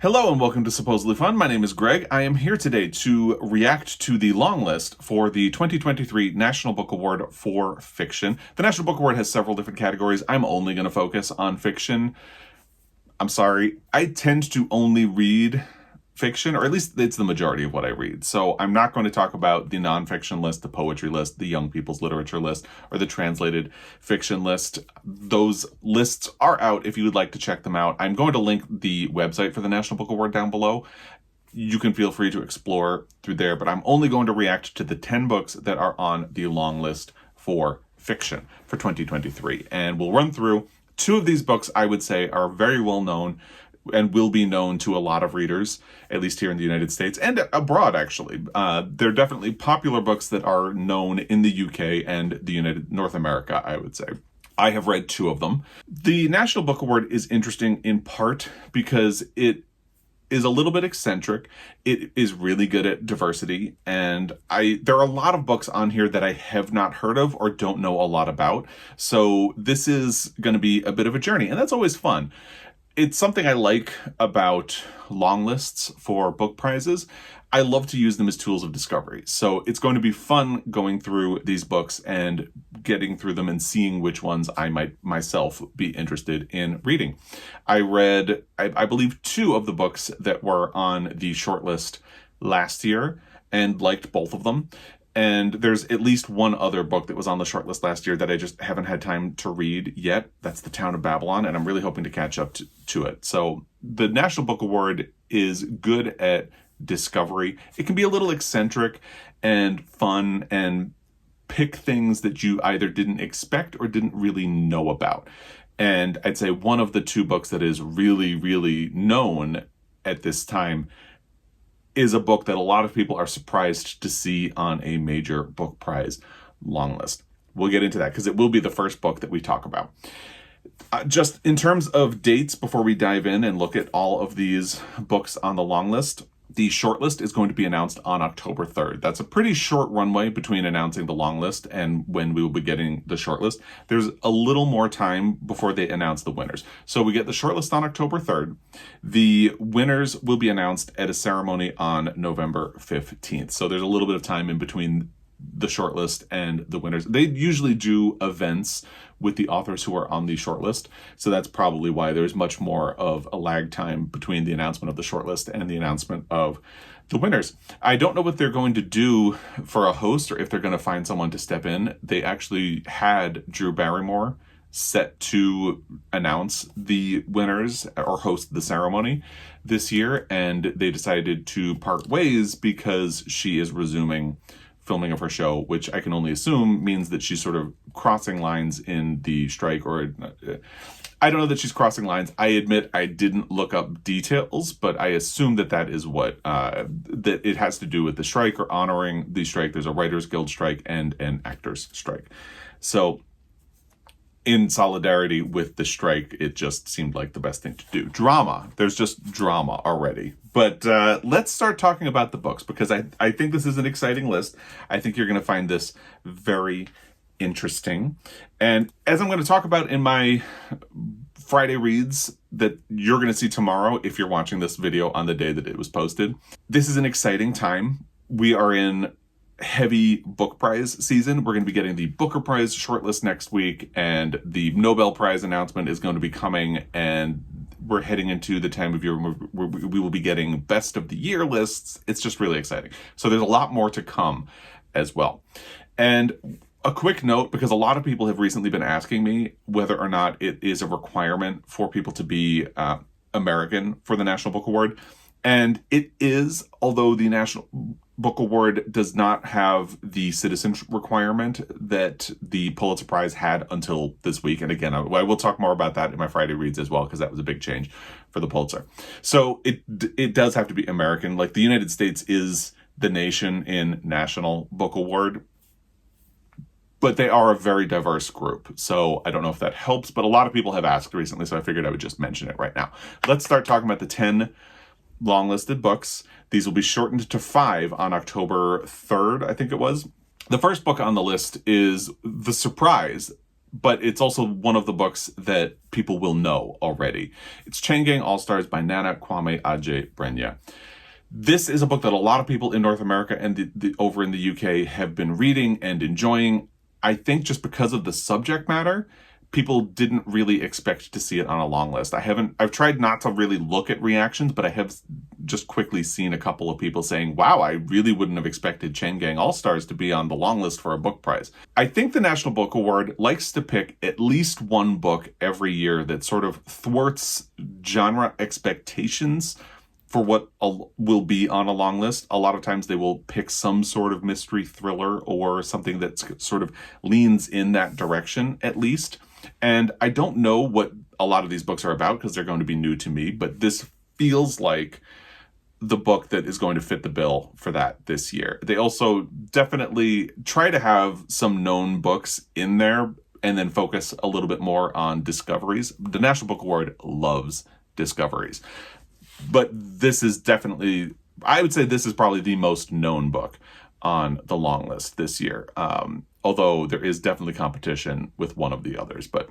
Hello and welcome to Supposedly Fun. My name is Greg. I am here today to react to the long list for the 2023 National Book Award for Fiction. The National Book Award has several different categories. I'm only going to focus on fiction. I'm sorry. I tend to only read fiction, or at least it's the majority of what I read. So I'm not going to talk about the nonfiction list, the poetry list, the young people's literature list, or the translated fiction list. Those lists are out if you would like to check them out. I'm going to link the website for the National Book Award down below. You can feel free to explore through there, but I'm only going to react to the 10 books that are on the long list for fiction for 2023. And we'll run through two of these books I would say are very well known and will be known to a lot of readers, at least here in the United States and abroad, actually. They're definitely popular books that are known in the UK and the North America, I would say. I have read two of them. The National Book Award is interesting in part because it is a little bit eccentric. It is really good at diversity, and there are a lot of books on here that I have not heard of or don't know a lot about. So this is going to be a bit of a journey, and that's always fun. It's something I like about long lists for book prizes. I love to use them as tools of discovery. So it's going to be fun going through these books and getting through them and seeing which ones I might myself be interested in reading. I read, I believe, two of the books that were on the shortlist last year and liked both of them. And there's at least one other book that was on the shortlist last year that I just haven't had time to read yet. That's The Town of Babylon, and I'm really hoping to catch up to it. So the National Book Award is good at discovery. It can be a little eccentric and fun and pick things that you either didn't expect or didn't really know about. And I'd say one of the two books that is really, really known at this time is a book that a lot of people are surprised to see on a major book prize long list. We'll get into that because it will be the first book that we talk about. Just in terms of dates, before we dive in and look at all of these books on the long list, the shortlist is going to be announced on October 3rd. That's a pretty short runway between announcing the long list and when we will be getting the shortlist. There's a little more time before they announce the winners. So we get the shortlist on October 3rd. The winners will be announced at a ceremony on November 15th. So there's a little bit of time in between the shortlist and the winners. They usually do events with the authors who are on the shortlist, so that's probably why there's much more of a lag time between the announcement of the shortlist and the announcement of the winners. I don't know what they're going to do for a host or if they're going to find someone to step in. They actually had Drew Barrymore set to announce the winners or host the ceremony this year, and they decided to part ways because she is resuming filming of her show, which I can only assume means that she's sort of crossing lines in the strike, or I don't know that she's crossing lines. I admit I didn't look up details, but I assume that that is what, that it has to do with the strike or honoring the strike. There's a Writers Guild strike and an Actors strike. So in solidarity with the strike, it just seemed like the best thing to do. Drama. There's just drama already. But let's start talking about the books, because I think this is an exciting list. I think you're going to find this very interesting. And as I'm going to talk about in my Friday reads that you're going to see tomorrow, if you're watching this video on the day that it was posted, this is an exciting time. We are in heavy book prize season. We're going to be getting the Booker Prize shortlist next week, and the Nobel Prize announcement is going to be coming, and we're heading into the time of year where we will be getting best of the year lists. It's just really exciting. So there's a lot more to come as well. And a quick note, because a lot of people have recently been asking me whether or not it is a requirement for people to be American for the National Book Award. And it is, although the National Book Award does not have the citizenship requirement that the Pulitzer Prize had until this week. And again, I will talk more about that in my Friday reads as well, because that was a big change for the Pulitzer. So it does have to be American. Like, the United States is the nation in National Book Award, but they are a very diverse group. So I don't know if that helps, but a lot of people have asked recently, so I figured I would just mention it right now. Let's start talking about the 10 long-listed books. These will be shortened to 5 on October 3rd, I think it was. The first book on the list is the surprise but it's also one of the books that people will know already. It's Chain Gang All-Stars by Hanna, Kwame, Adjei-Brenyah. This is a book that a lot of people in North America and over in the UK have been reading and enjoying. I think just because of the subject matter, people didn't really expect to see it on a long list. I've tried not to really look at reactions, but I have just quickly seen a couple of people saying, wow, I really wouldn't have expected Chain Gang All-Stars to be on the long list for a book prize. I think the National Book Award likes to pick at least one book every year that sort of thwarts genre expectations for what will be on a long list. A lot of times they will pick some sort of mystery thriller or something that sort of leans in that direction at least. And I don't know what a lot of these books are about because they're going to be new to me, but this feels like the book that is going to fit the bill for that this year. They also definitely try to have some known books in there and then focus a little bit more on discoveries. The National Book Award loves discoveries. But this is definitely, I would say this is probably the most known book on the long list this year. Although there is definitely competition with one of the others. But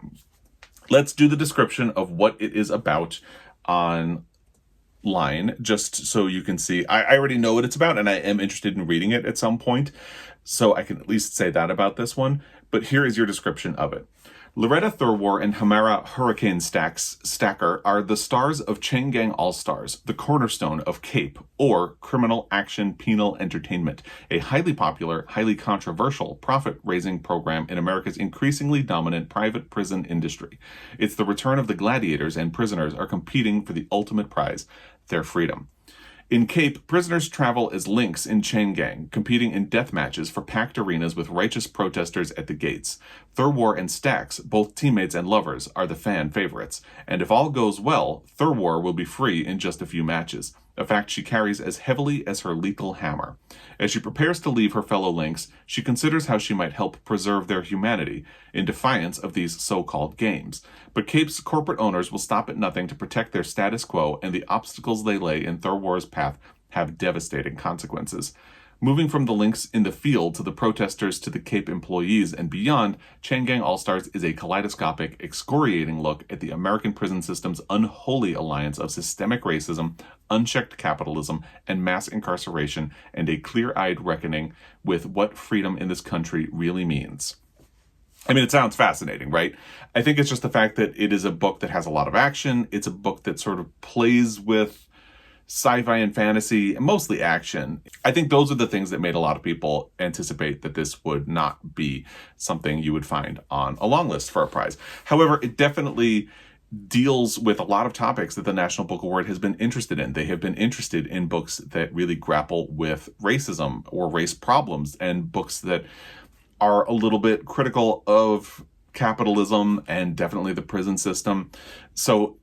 let's do the description of what it is about online, just so you can see. I already know what it's about, and I am interested in reading it at some point, so I can at least say that about this one. But here is your description of it. Loretta Thurwar and Hamara Hurricane Stacker are the stars of Chain Gang All-Stars, the cornerstone of CAPE, or Criminal Action Penal Entertainment, a highly popular, highly controversial, profit-raising program in America's increasingly dominant private prison industry. It's the return of the gladiators, and prisoners are competing for the ultimate prize, their freedom. In CAPE, prisoners travel as links in Chain Gang, competing in death matches for packed arenas with righteous protesters at the gates. Thurwar and Stax, both teammates and lovers, are the fan favorites, and if all goes well, Thurwar will be free in just a few matches, a fact she carries as heavily as her lethal hammer. As she prepares to leave her fellow links, she considers how she might help preserve their humanity in defiance of these so-called games. But CAPE's corporate owners will stop at nothing to protect their status quo, and the obstacles they lay in Thurwar's path have devastating consequences. Moving from the links in the field to the protesters to the CAPE employees and beyond, Chain Gang All-Stars is a kaleidoscopic, excoriating look at the American prison system's unholy alliance of systemic racism, unchecked capitalism, and mass incarceration, and a clear-eyed reckoning with what freedom in this country really means. I mean, it sounds fascinating, right? I think it's just the fact that it is a book that has a lot of action. It's a book that sort of plays with sci-fi and fantasy, and mostly action. I think those are the things that made a lot of people anticipate that this would not be something you would find on a long list for a prize. However, it definitely deals with a lot of topics that the National Book Award has been interested in. They have been interested in books that really grapple with racism or race problems, and books that are a little bit critical of capitalism and definitely the prison system. So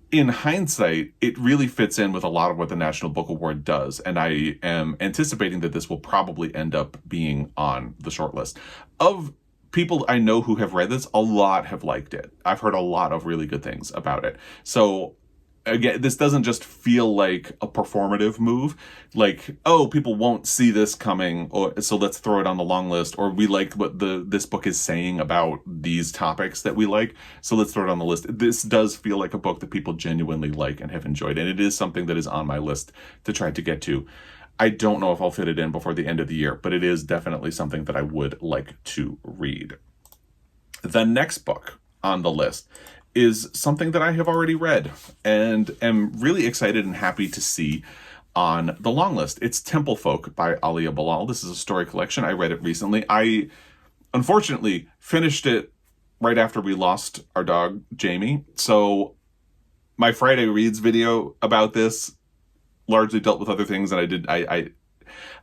in hindsight, it really fits in with a lot of what the National Book Award does, and I am anticipating that this will probably end up being on the shortlist. Of people I know who have read this, a lot have liked it. I've heard a lot of really good things about it. So again, this doesn't just feel like a performative move, like, oh, people won't see this coming, or so let's throw it on the long list, or we like what this book is saying about these topics that we like, so let's throw it on the list. This does feel like a book that people genuinely like and have enjoyed, and it is something that is on my list to try to get to. I don't know if I'll fit it in before the end of the year, but it is definitely something that I would like to read. The next book on the list is something that I have already read and am really excited and happy to see on the long list. It's Temple Folk by Aaliyah Bilal. This is a story collection. I read it recently. I unfortunately finished it right after we lost our dog, Jamie. So my Friday Reads video about this largely dealt with other things, and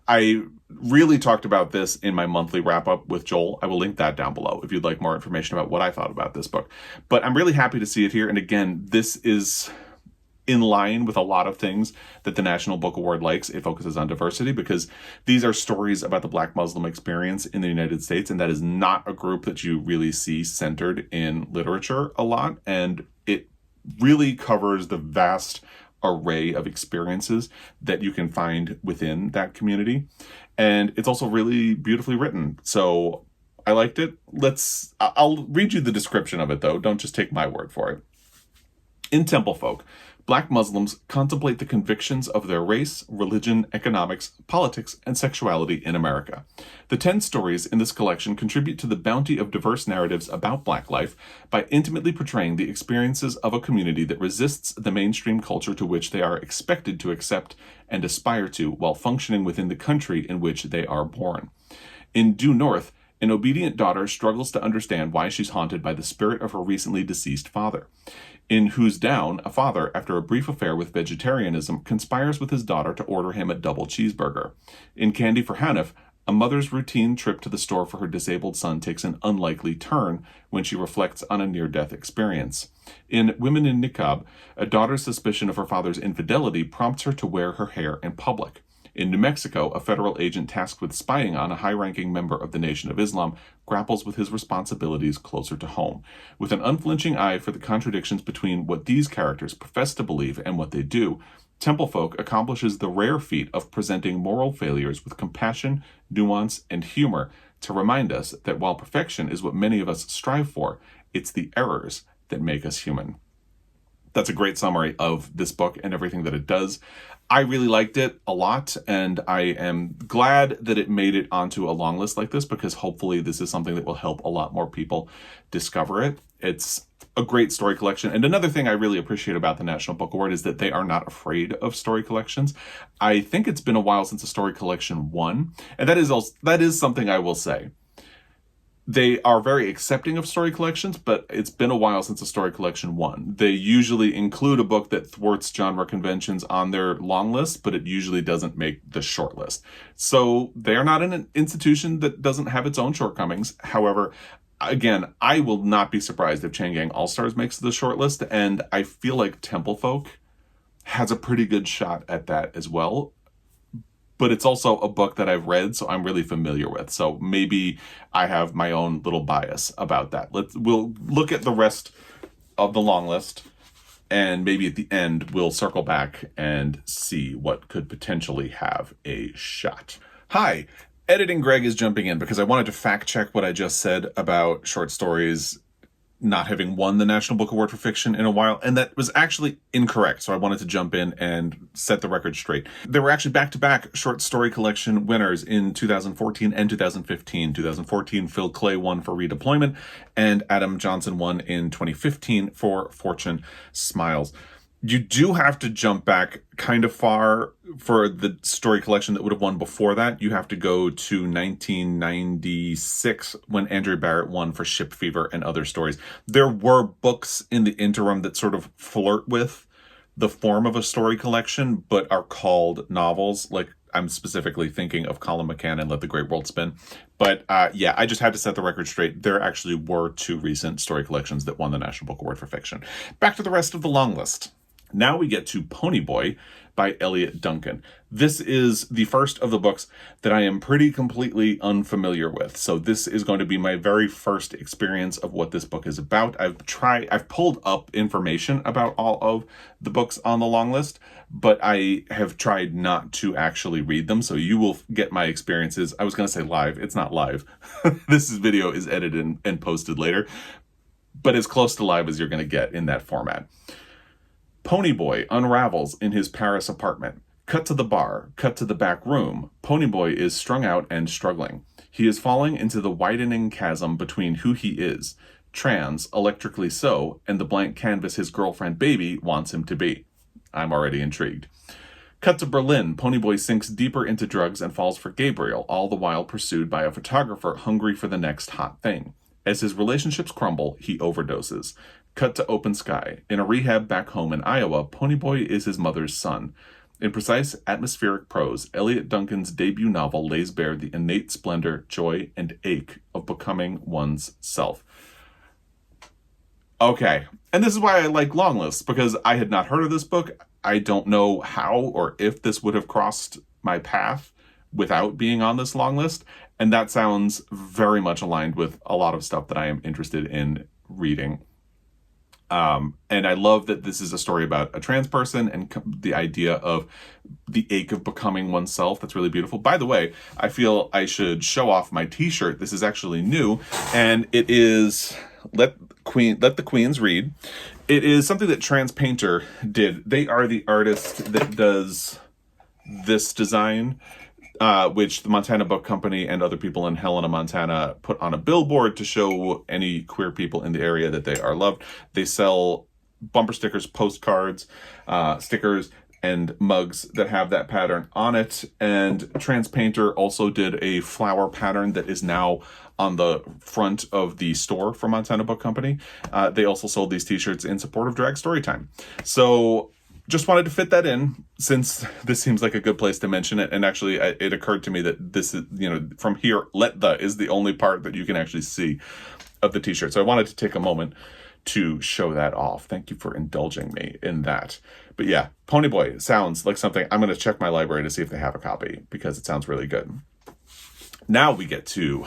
I really talked about this in my monthly wrap-up with Joel. I will link that down below if you'd like more information about what I thought about this book. But I'm really happy to see it here. And again, this is in line with a lot of things that the National Book Award likes. It focuses on diversity because these are stories about the Black Muslim experience in the United States, and that is not a group that you really see centered in literature a lot. And it really covers the vast array of experiences that you can find within that community. And it's also really beautifully written. So I liked it. I'll read you the description of it, though. Don't just take my word for it. In Temple Folk, Black Muslims contemplate the convictions of their race, religion, economics, politics, and sexuality in America. The 10 stories in this collection contribute to the bounty of diverse narratives about Black life by intimately portraying the experiences of a community that resists the mainstream culture to which they are expected to accept and aspire to while functioning within the country in which they are born. In Due North, an obedient daughter struggles to understand why she's haunted by the spirit of her recently deceased father. In Who's Down, a father, after a brief affair with vegetarianism, conspires with his daughter to order him a double cheeseburger. In Candy for Hanna, a mother's routine trip to the store for her disabled son takes an unlikely turn when she reflects on a near-death experience. In Women in Niqab, a daughter's suspicion of her father's infidelity prompts her to wear her hair in public. In New Mexico, a federal agent tasked with spying on a high-ranking member of the Nation of Islam grapples with his responsibilities closer to home. With an unflinching eye for the contradictions between what these characters profess to believe and what they do, Temple Folk accomplishes the rare feat of presenting moral failures with compassion, nuance, and humor to remind us that while perfection is what many of us strive for, it's the errors that make us human. That's a great summary of this book and everything that it does. I really liked it a lot, and I am glad that it made it onto a long list like this, because hopefully this is something that will help a lot more people discover it. It's a great story collection. And another thing I really appreciate about the National Book Award is that they are not afraid of story collections. I think it's been a while since a story collection won, and that is something I will say. They are very accepting of story collections, but it's been a while since a story collection won. They usually include a book that thwarts genre conventions on their long list, but it usually doesn't make the short list. So they are not an institution that doesn't have its own shortcomings. However, again, I will not be surprised if Chain Gang All-Stars makes the short list, and I feel like Temple Folk has a pretty good shot at that as well. But it's also a book that I've read, so I'm really familiar with. So maybe I have my own little bias about that. We'll look at the rest of the long list, and maybe at the end we'll circle back and see what could potentially have a shot. Hi, Editing Greg is jumping in because I wanted to fact check what I just said about short stories not having won the National Book Award for Fiction in a while, and that was actually incorrect, so I wanted to jump in and set the record straight. There were actually back-to-back short story collection winners in 2014 and 2015. 2014, Phil Clay won for Redeployment, and Adam Johnson won in 2015 for Fortune Smiles. You do have to jump back kind of far for the story collection that would have won before that. You have to go to 1996 when Andrew Barrett won for Ship Fever and Other Stories. There were books in the interim that sort of flirt with the form of a story collection, but are called novels. Like, I'm specifically thinking of Colin McCann and Let the Great World Spin. But yeah, I just had to set the record straight. There actually were two recent story collections that won the National Book Award for Fiction. Back to the rest of the long list. Now we get to Ponyboy by Eliot Duncan. This is the first of the books that I am pretty completely unfamiliar with. So this is going to be my very first experience of what this book is about. I've pulled up information about all of the books on the long list, but I have tried not to actually read them. So you will get my experiences. I was going to say live. It's not live. This video is edited and posted later, but as close to live as you're going to get in that format. Ponyboy unravels in his Paris apartment. Cut to the bar, cut to the back room. Ponyboy is strung out and struggling. He is falling into the widening chasm between who he is, trans, electrically so, and the blank canvas his girlfriend baby wants him to be. I'm already intrigued. Cut to Berlin. Ponyboy sinks deeper into drugs and falls for Gabriel, all the while pursued by a photographer hungry for the next hot thing. As his relationships crumble, he overdoses. Cut to open sky. In a rehab back home in Iowa, Ponyboy is his mother's son. In precise, atmospheric prose, Eliot Duncan's debut novel lays bare the innate splendor, joy, and ache of becoming one's self. Okay, and this is why I like long lists, because I had not heard of this book. I don't know how or if this would have crossed my path without being on this long list, and that sounds very much aligned with a lot of stuff that I am interested in reading. And I love that this is a story about a trans person and the idea of the ache of becoming oneself. That's really beautiful. By the way, I feel I should show off my t-shirt. This is actually new, and it is Let the Queens Read. It is something that Trans Painter did. They are the artist that does this design, which the Montana Book Company and other people in Helena, Montana put on a billboard to show any queer people in the area that they are loved. They sell bumper stickers, postcards, stickers, and mugs that have that pattern on it. And Trans Painter also did a flower pattern that is now on the front of the store for Montana Book Company. They also sold these t-shirts in support of Drag Storytime. So just wanted to fit that in, since this seems like a good place to mention it. And actually, it occurred to me that this is, from here, is the only part that you can actually see of the t-shirt. So I wanted to take a moment to show that off. Thank you for indulging me in that. But yeah, Ponyboy sounds like something. I'm going to check my library to see if they have a copy, because it sounds really good. Now we get to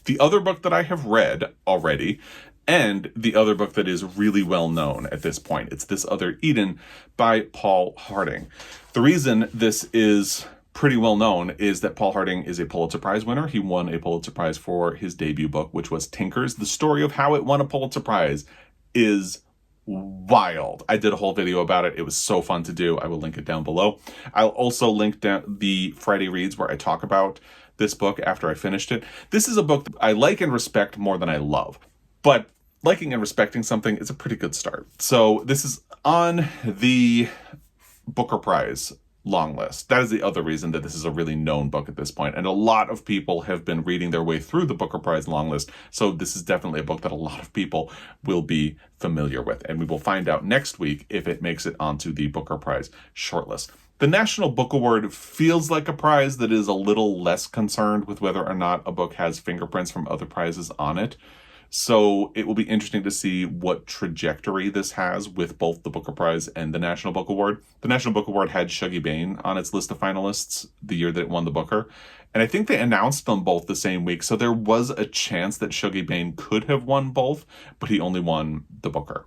the other book that I have read already, and the other book that is really well known at this point. It's This Other Eden by Paul Harding. The reason this is pretty well known is that Paul Harding is a Pulitzer Prize winner. He won a Pulitzer Prize for his debut book, which was Tinkers. The story of how it won a Pulitzer Prize is wild. I did a whole video about it. It was so fun to do. I will link it down below. I'll also link down the Friday Reads where I talk about this book after I finished it. This is a book that I like and respect more than I love, but liking and respecting something is a pretty good start. So this is on the Booker Prize long list. That is the other reason that this is a really known book at this point. And a lot of people have been reading their way through the Booker Prize long list. So this is definitely a book that a lot of people will be familiar with. And we will find out next week if it makes it onto the Booker Prize shortlist. The National Book Award feels like a prize that is a little less concerned with whether or not a book has fingerprints from other prizes on it. So it will be interesting to see what trajectory this has with both the Booker Prize and the National Book Award. The National Book Award had Shuggie Bain on its list of finalists the year that it won the Booker. And I think they announced them both the same week. So there was a chance that Shuggie Bain could have won both, but he only won the Booker.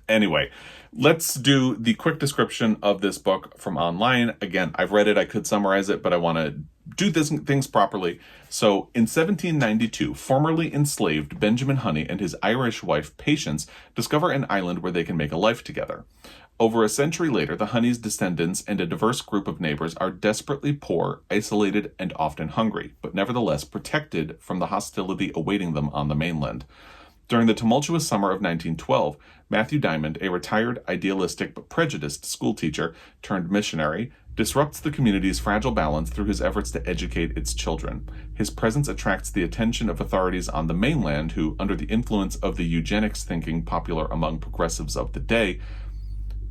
Anyway, let's do the quick description of this book from online. Again, I've read it. I could summarize it, but I want to do things properly. So in 1792, formerly enslaved Benjamin Honey and his Irish wife Patience discover an island where they can make a life together. Over a century later, the Honeys' descendants and a diverse group of neighbors are desperately poor, isolated, and often hungry, but nevertheless protected from the hostility awaiting them on the mainland. During the tumultuous summer of 1912, Matthew Diamond, a retired, idealistic but prejudiced schoolteacher turned missionary, disrupts the community's fragile balance through his efforts to educate its children. His presence attracts the attention of authorities on the mainland who, under the influence of the eugenics thinking popular among progressives of the day,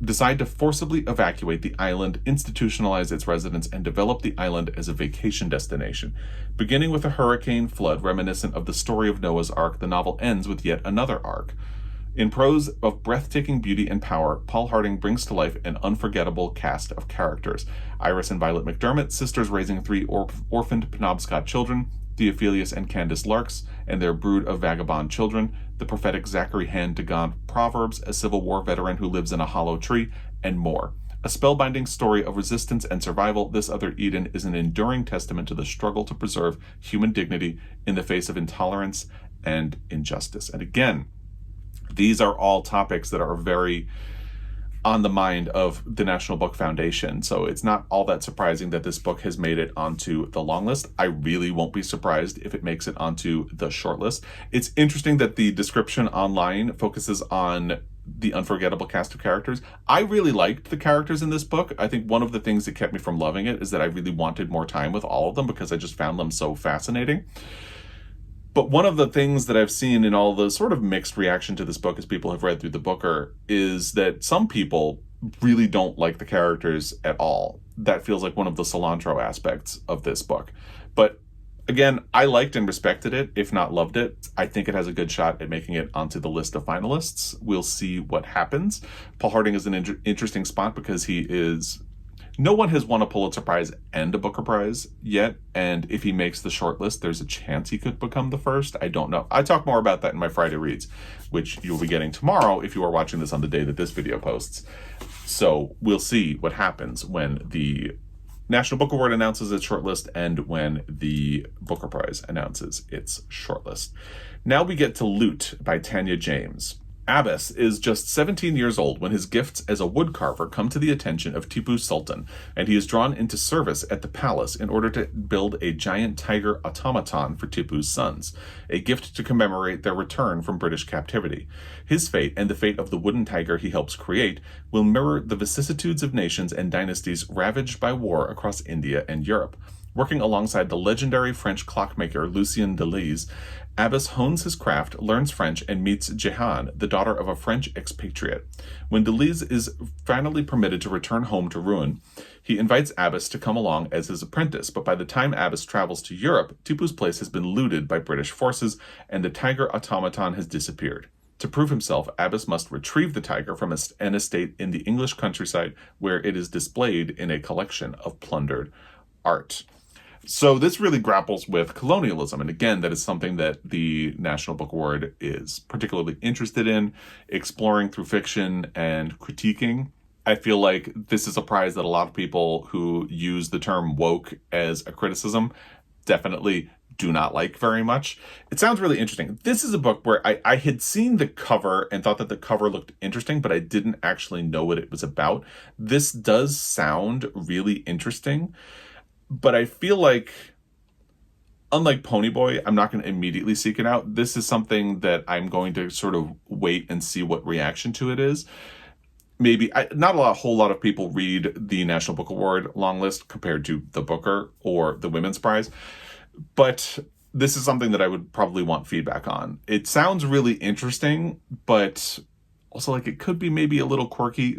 decide to forcibly evacuate the island, institutionalize its residents, and develop the island as a vacation destination. Beginning with a hurricane flood reminiscent of the story of Noah's Ark, the novel ends with yet another ark. In prose of breathtaking beauty and power, Paul Harding brings to life an unforgettable cast of characters. Iris and Violet McDermott, sisters raising three orphaned Penobscot children, Theophilus and Candace Larks, and their brood of vagabond children, the prophetic Zachary Hand Dagant Proverbs, a Civil War veteran who lives in a hollow tree, and more. A spellbinding story of resistance and survival, This Other Eden is an enduring testament to the struggle to preserve human dignity in the face of intolerance and injustice. And again, these are all topics that are very on the mind of the National Book Foundation. So it's not all that surprising that this book has made it onto the long list. I really won't be surprised if it makes it onto the short list. It's interesting that the description online focuses on the unforgettable cast of characters. I really liked the characters in this book. I think one of the things that kept me from loving it is that I really wanted more time with all of them because I just found them so fascinating. But one of the things that I've seen in all the sort of mixed reaction to this book as people have read through the Booker is that some people really don't like the characters at all. That feels like one of the cilantro aspects of this book. But again, I liked and respected it, if not loved it. I think it has a good shot at making it onto the list of finalists. We'll see what happens. Paul Harding is an interesting spot because he is No one has won a Pulitzer Prize and a Booker Prize yet, and if he makes the shortlist, there's a chance he could become the first. I don't know. I talk more about that in my Friday Reads, which you'll be getting tomorrow if you are watching this on the day that this video posts. So we'll see what happens when the National Book Award announces its shortlist and when the Booker Prize announces its shortlist. Now we get to Loot by Tania James. Abbas is just 17 years old when his gifts as a woodcarver come to the attention of Tipu Sultan, and he is drawn into service at the palace in order to build a giant tiger automaton for Tipu's sons, a gift to commemorate their return from British captivity. His fate, and the fate of the wooden tiger he helps create, will mirror the vicissitudes of nations and dynasties ravaged by war across India and Europe. Working alongside the legendary French clockmaker Lucien Deleze, Abbas hones his craft, learns French, and meets Jayne, the daughter of a French expatriate. When Deleze is finally permitted to return home to Rouen, he invites Abbas to come along as his apprentice, but by the time Abbas travels to Europe, Tipu's place has been looted by British forces, and the tiger automaton has disappeared. To prove himself, Abbas must retrieve the tiger from an estate in the English countryside, where it is displayed in a collection of plundered art. So this really grapples with colonialism. And again, that is something that the National Book Award is particularly interested in, exploring through fiction and critiquing. I feel like this is a prize that a lot of people who use the term woke as a criticism definitely do not like very much. It sounds really interesting. This is a book where I had seen the cover and thought that the cover looked interesting, but I didn't actually know what it was about. This does sound really interesting. But I feel like, unlike Ponyboy, I'm not going to immediately seek it out. This is something that I'm going to sort of wait and see what reaction to it is. Maybe, not a whole lot of people read the National Book Award Longlist compared to the Booker or the Women's Prize. But this is something that I would probably want feedback on. It sounds really interesting, but also like it could be maybe a little quirky.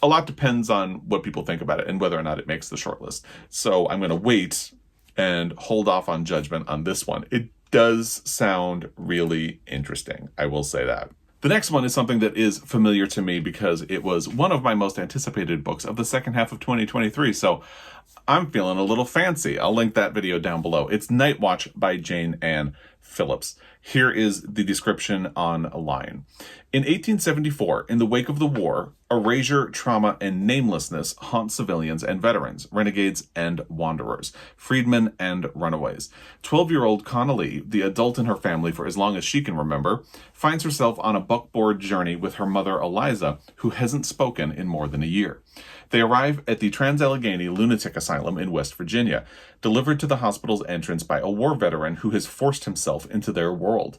A lot depends on what people think about it and whether or not it makes the shortlist. So I'm going to wait and hold off on judgment on this one. It does sound really interesting. I will say that. The next one is something that is familiar to me because it was one of my most anticipated books of the second half of 2023. So I'm feeling a little fancy. I'll link that video down below. It's Night Watch by Jayne and Phillips. Here is the description online. In 1874, in the wake of the war, erasure, trauma, and namelessness haunt civilians and veterans, renegades and wanderers, freedmen and runaways. 12-year-old Connolly, the adult in her family for as long as she can remember, finds herself on a buckboard journey with her mother Eliza, who hasn't spoken in more than a year. They arrive at the Trans-Allegheny Lunatic Asylum in West Virginia, delivered to the hospital's entrance by a war veteran who has forced himself into their world.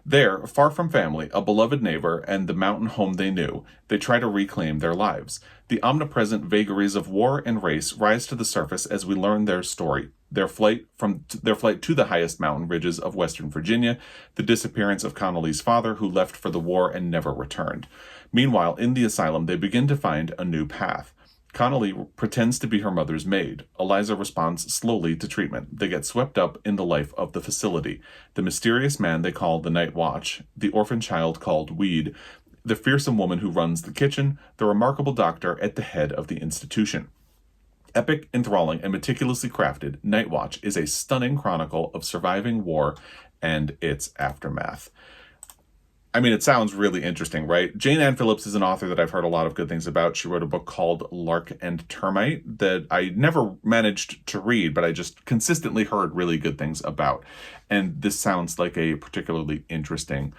There, far from family, a beloved neighbor, and the mountain home they knew, they try to reclaim their lives. The omnipresent vagaries of war and race rise to the surface as we learn their story, their flight to the highest mountain ridges of Western Virginia, the disappearance of Connolly's father, who left for the war and never returned. Meanwhile, in the asylum, they begin to find a new path. Connolly pretends to be her mother's maid. Eliza responds slowly to treatment. They get swept up in the life of the facility. The mysterious man they call the Night Watch, the orphan child called Weed, the fearsome woman who runs the kitchen, the remarkable doctor at the head of the institution. Epic, enthralling, and meticulously crafted, Night Watch is a stunning chronicle of surviving war and its aftermath. I mean, it sounds really interesting, right? Jayne Ann Phillips is an author that I've heard a lot of good things about. She wrote a book called Lark and Termite that I never managed to read, but I just consistently heard really good things about. And this sounds like a particularly interesting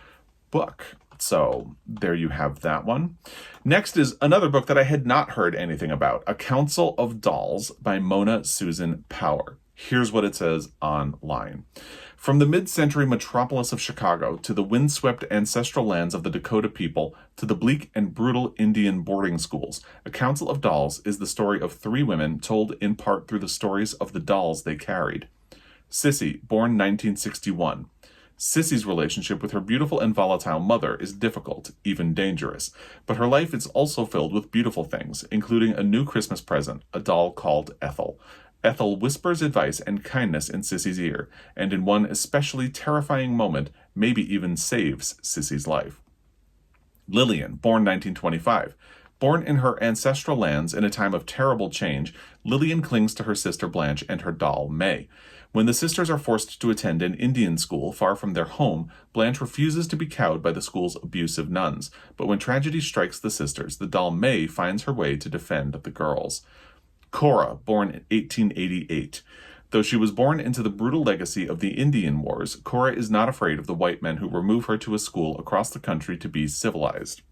book. So there you have that one. Next is another book that I had not heard anything about, A Council of Dolls by Mona Susan Power. Here's what it says online. From the mid-century metropolis of Chicago to the windswept ancestral lands of the Dakota people to the bleak and brutal Indian boarding schools, A Council of Dolls is the story of three women told in part through the stories of the dolls they carried. Sissy, born 1961. Sissy's relationship with her beautiful and volatile mother is difficult, even dangerous, but her life is also filled with beautiful things, including a new Christmas present, a doll called Ethel. Ethel whispers advice and kindness in Sissy's ear, and in one especially terrifying moment, maybe even saves Sissy's life. Lillian, born 1925. Born in her ancestral lands in a time of terrible change, Lillian clings to her sister Blanche and her doll, May. When the sisters are forced to attend an Indian school far from their home, Blanche refuses to be cowed by the school's abusive nuns. But when tragedy strikes the sisters, the doll May finds her way to defend the girls. Cora, born in 1888. Though she was born into the brutal legacy of the Indian Wars, Cora is not afraid of the white men who remove her to a school across the country to be civilized.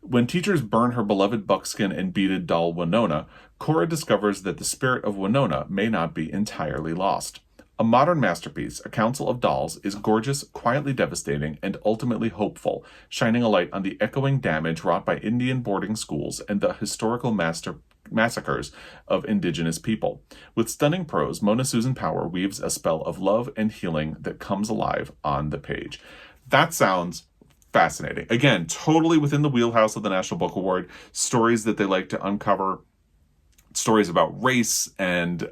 When teachers burn her beloved buckskin and beaded doll Winona, Cora discovers that the spirit of Winona may not be entirely lost. A modern masterpiece, A Council of Dolls, is gorgeous, quietly devastating, and ultimately hopeful, shining a light on the echoing damage wrought by Indian boarding schools and the historical massacres of indigenous people. With stunning prose, Mona Susan Power weaves a spell of love and healing that comes alive on the page. That sounds fascinating. Again, totally within the wheelhouse of the National Book Award. Stories that they like to uncover, stories about race, and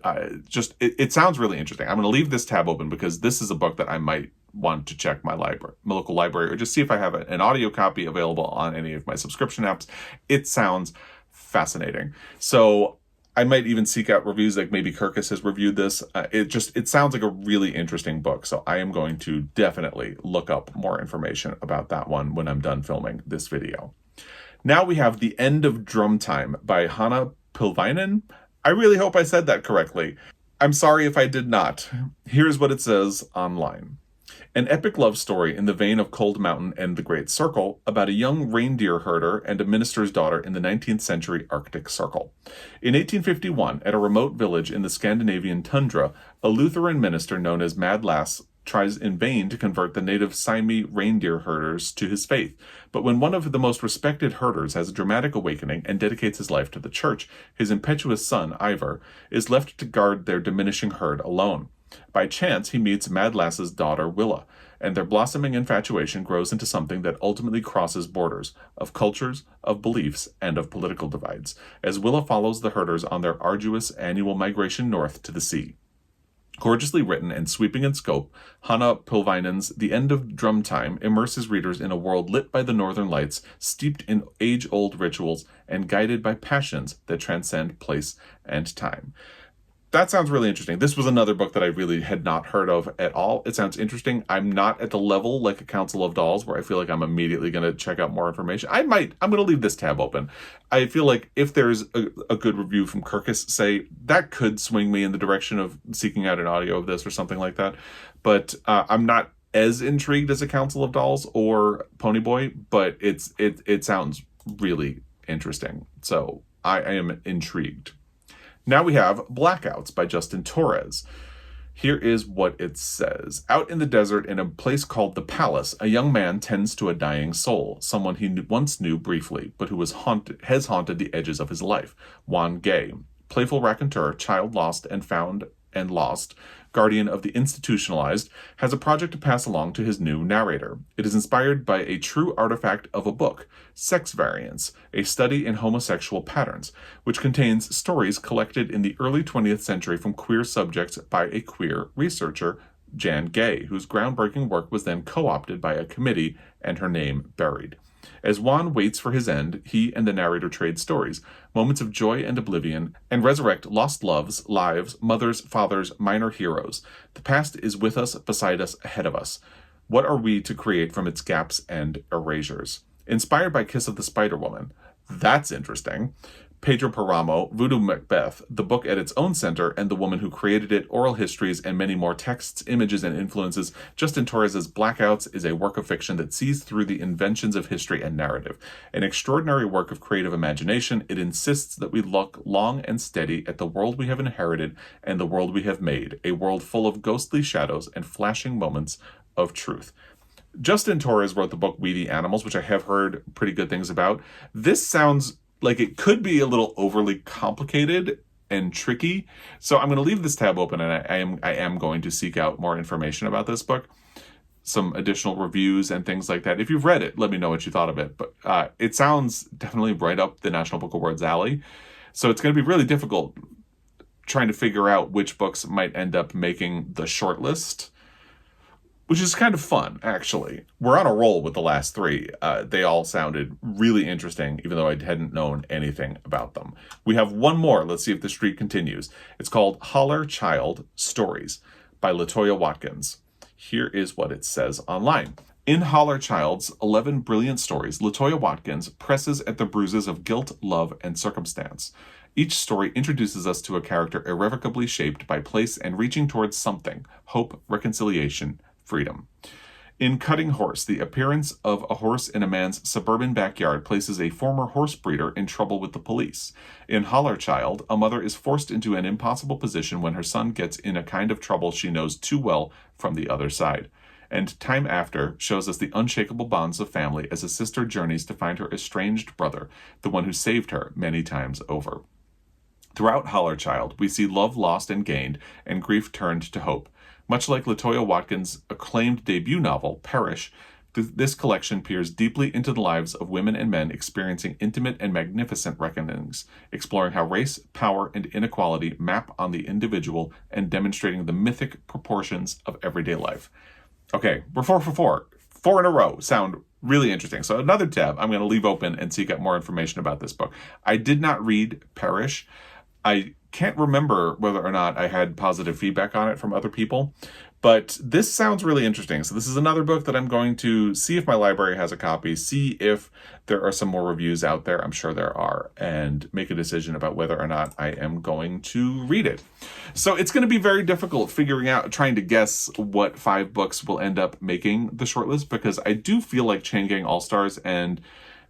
it sounds really interesting. I'm going to leave this tab open because this is a book that I might want to check my local library, or just see if I have an audio copy available on any of my subscription apps. It sounds fascinating. So I might even seek out reviews, like maybe Kirkus has reviewed this. It sounds like a really interesting book. So I am going to definitely look up more information about that one when I'm done filming this video. Now we have The End of Drum Time by Hanna Pylväinen. I really hope I said that correctly. I'm sorry if I did not. Here's what it says online. An epic love story in the vein of Cold Mountain and The Great Circle about a young reindeer herder and a minister's daughter in the 19th century Arctic Circle. In 1851, at a remote village in the Scandinavian tundra, a Lutheran minister known as Mad Lass tries in vain to convert the native Sami reindeer herders to his faith. But when one of the most respected herders has a dramatic awakening and dedicates his life to the church, his impetuous son, Ivar, is left to guard their diminishing herd alone. By chance, he meets Mad Lass's daughter, Willa, and their blossoming infatuation grows into something that ultimately crosses borders of cultures, of beliefs, and of political divides, as Willa follows the herders on their arduous annual migration north to the sea. Gorgeously written and sweeping in scope, Hanna Pylväinen's The End of Drum Time immerses readers in a world lit by the northern lights, steeped in age-old rituals, and guided by passions that transcend place and time. That sounds really interesting. This was another book that I really had not heard of at all. It sounds interesting. I'm not at the level like A Council of Dolls where I feel like I'm immediately going to check out more information. I'm going to leave this tab open. I feel like if there's a good review from Kirkus, say, that could swing me in the direction of seeking out an audio of this or something like that. But I'm not as intrigued as A Council of Dolls or Ponyboy, but it sounds really interesting. So I am intrigued. Now we have Blackouts by Justin Torres. Here is what it says. Out in the desert in a place called the Palace, a young man tends to a dying soul, someone he once knew briefly, but who has haunted the edges of his life. Juan Gay, playful raconteur, child lost and found and lost, guardian of the institutionalized, has a project to pass along to his new narrator. It is inspired by a true artifact of a book, Sex Variants, a study in homosexual patterns, which contains stories collected in the early 20th century from queer subjects by a queer researcher, Jan Gay, whose groundbreaking work was then co-opted by a committee and her name buried. As Juan waits for his end, he and the narrator trade stories, moments of joy and oblivion, and resurrect lost loves, lives, mothers, fathers, minor heroes. The past is with us, beside us, ahead of us. What are we to create from its gaps and erasures? Inspired by Kiss of the Spider-Woman. That's interesting. Pedro Paramo, Voodoo Macbeth, the book at its own center, and the woman who created it, oral histories, and many more texts, images, and influences. Justin Torres' Blackouts is a work of fiction that sees through the inventions of history and narrative. An extraordinary work of creative imagination, it insists that we look long and steady at the world we have inherited and the world we have made, a world full of ghostly shadows and flashing moments of truth. Justin Torres wrote the book We the Animals, which I have heard pretty good things about. This sounds like it could be a little overly complicated and tricky. So I'm going to leave this tab open, and I am going to seek out more information about this book, some additional reviews and things like that. If you've read it, let me know what you thought of it. But it sounds definitely right up the National Book Awards alley. So it's going to be really difficult trying to figure out which books might end up making the shortlist. which is kind of fun, actually. We're on a roll with the last three. They all sounded really interesting, even though I hadn't known anything about them. We have one more. Let's see if the streak continues. It's called Holler Child Stories by Latoya Watkins. Here is what it says online. In Holler Child's 11 brilliant stories, Latoya Watkins presses at the bruises of guilt, love, and circumstance. Each story introduces us to a character irrevocably shaped by place and reaching towards something: hope, reconciliation, freedom. In Cutting Horse, the appearance of a horse in a man's suburban backyard places a former horse breeder in trouble with the police. In Holler Child, a mother is forced into an impossible position when her son gets in a kind of trouble she knows too well from the other side. And Time After shows us the unshakable bonds of family as a sister journeys to find her estranged brother, the one who saved her many times over. Throughout Holler Child, we see love lost and gained, and grief turned to hope. Much like Latoya Watkins' acclaimed debut novel, Perish, this collection peers deeply into the lives of women and men experiencing intimate and magnificent reckonings, exploring how race, power, and inequality map on the individual and demonstrating the mythic proportions of everyday life. Okay, we're 4 for 4. 4 in a row sound really interesting. So another tab I'm going to leave open and seek out more information about this book. I did not read Perish. I can't remember whether or not I had positive feedback on it from other people, but this sounds really interesting. So this is another book that I'm going to see if my library has a copy, see if there are some more reviews out there. I'm sure there are, and make a decision about whether or not I am going to read it. So it's going to be very difficult trying to guess what 5 books will end up making the shortlist, because I do feel like Chain Gang All-Stars and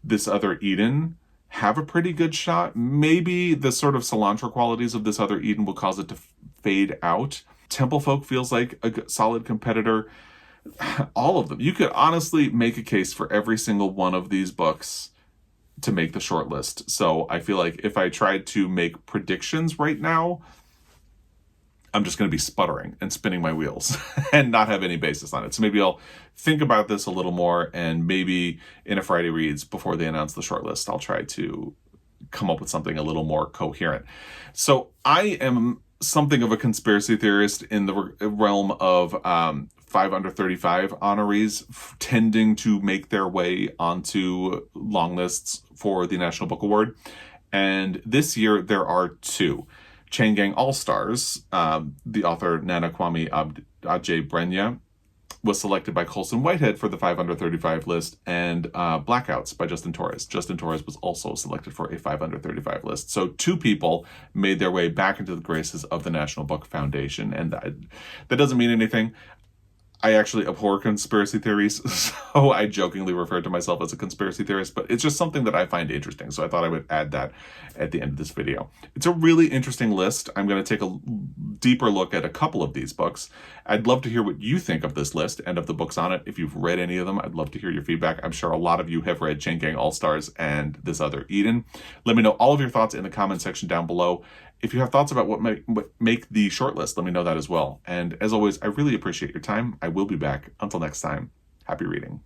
This Other Eden have a pretty good shot. Maybe the sort of cilantro qualities of This Other Eden will cause it to fade out. Temple Folk feels like a solid competitor. All of them. You could honestly make a case for every single one of these books to make the shortlist. So I feel like if I tried to make predictions right now, I'm just going to be sputtering and spinning my wheels and not have any basis on it. So maybe I'll think about this a little more, and maybe in a Friday Reads, before they announce the shortlist, I'll try to come up with something a little more coherent. So I am something of a conspiracy theorist in the realm of 5 under 35 honorees tending to make their way onto long lists for the National Book Award. And this year there are 2. Chain Gang All-Stars, the author Nana Kwame Adjei-Brenyah was selected by Colson Whitehead for the 5 under 35 list, and Blackouts by Justin Torres. Justin Torres was also selected for a 5 under 35 list. So 2 people made their way back into the graces of the National Book Foundation, and that doesn't mean anything. I actually abhor conspiracy theories, so I jokingly refer to myself as a conspiracy theorist, but it's just something that I find interesting, so I thought I would add that at the end of this video. It's a really interesting list. I'm going to take a deeper look at a couple of these books. I'd love to hear what you think of this list and of the books on it. If you've read any of them, I'd love to hear your feedback. I'm sure a lot of you have read Chain Gang All-Stars and This Other Eden. Let me know all of your thoughts in the comment section down below. If you have thoughts about what make the shortlist, let me know that as well. And as always, I really appreciate your time. I will be back. Until next time, happy reading.